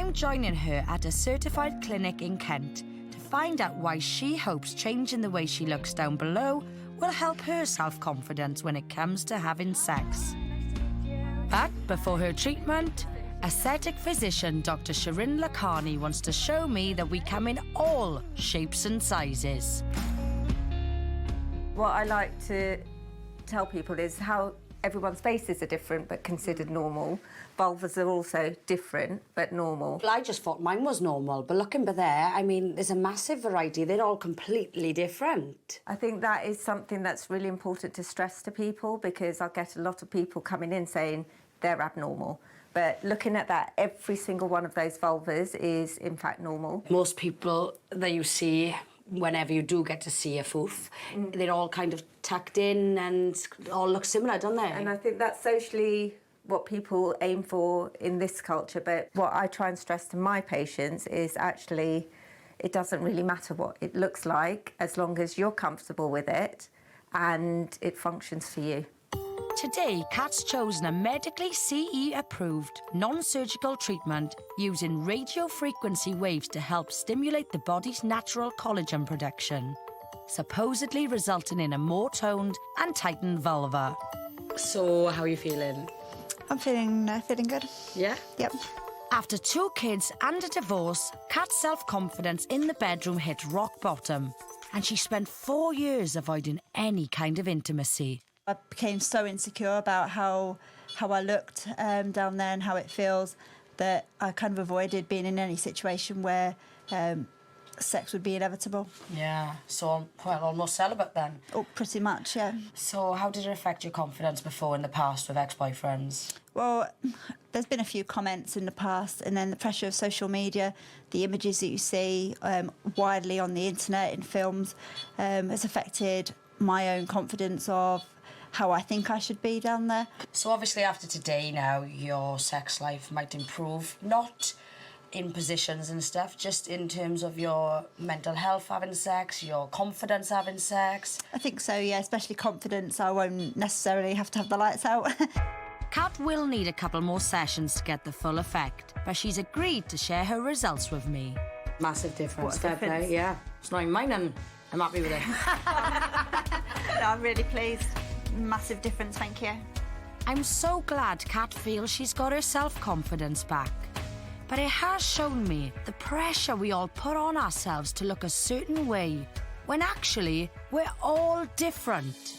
I'm joining her at a certified clinic in Kent to find out why she hopes changing the way she looks down below will help her self-confidence when it comes to having sex. But before her treatment, aesthetic physician Dr. Shirin wants to show me that we come in all shapes and sizes. What I like to tell people is how everyone's faces are different but considered normal. Vulvas are also different but normal. Well, I just thought mine was normal, but looking back there, I mean, there's a massive variety. They're all completely different. I think that is something that's really important to stress to people, because I get a lot of people coming in saying they're abnormal. But looking at that, every single one of those vulvas is in fact normal. Most people that you see, whenever you do get to see a foof, they're all kind of tucked in and all look similar, don't they? And I think that's socially what people aim for in this culture. But what I try and stress to my patients is actually it doesn't really matter what it looks like as long as you're comfortable with it and it functions for you. Today, Kat's chosen a medically CE-approved, non-surgical treatment using radio frequency waves to help stimulate the body's natural collagen production, supposedly resulting in a more toned and tightened vulva. So, how are you feeling? I'm feeling good. Yeah? Yep. After 2 kids and a divorce, Kat's self-confidence in the bedroom hit rock bottom, and she spent 4 years avoiding any kind of intimacy. I became so insecure about how I looked down there and how it feels that I kind of avoided being in any situation where sex would be inevitable. Yeah, so, well, almost celibate then. Oh, pretty much, yeah. So how did it affect your confidence before in the past with ex-boyfriends? Well, there's been a few comments in the past, and then the pressure of social media, the images that you see widely on the internet, in films, has affected my own confidence of how I think I should be down there. So obviously after today now, your sex life might improve, not in positions and stuff, just in terms of your mental health having sex, your confidence having sex. I think so, yeah, especially confidence. I won't necessarily have to have the lights out. Kat will need a couple more sessions to get the full effect, but she's agreed to share her results with me. Massive difference. What a difference. Yeah. It's not even mine and I'm happy with it. No, I'm really pleased. Massive difference, thank you. I'm so glad Kat feels she's got her self-confidence back. But it has shown me the pressure we all put on ourselves to look a certain way, when actually we're all different.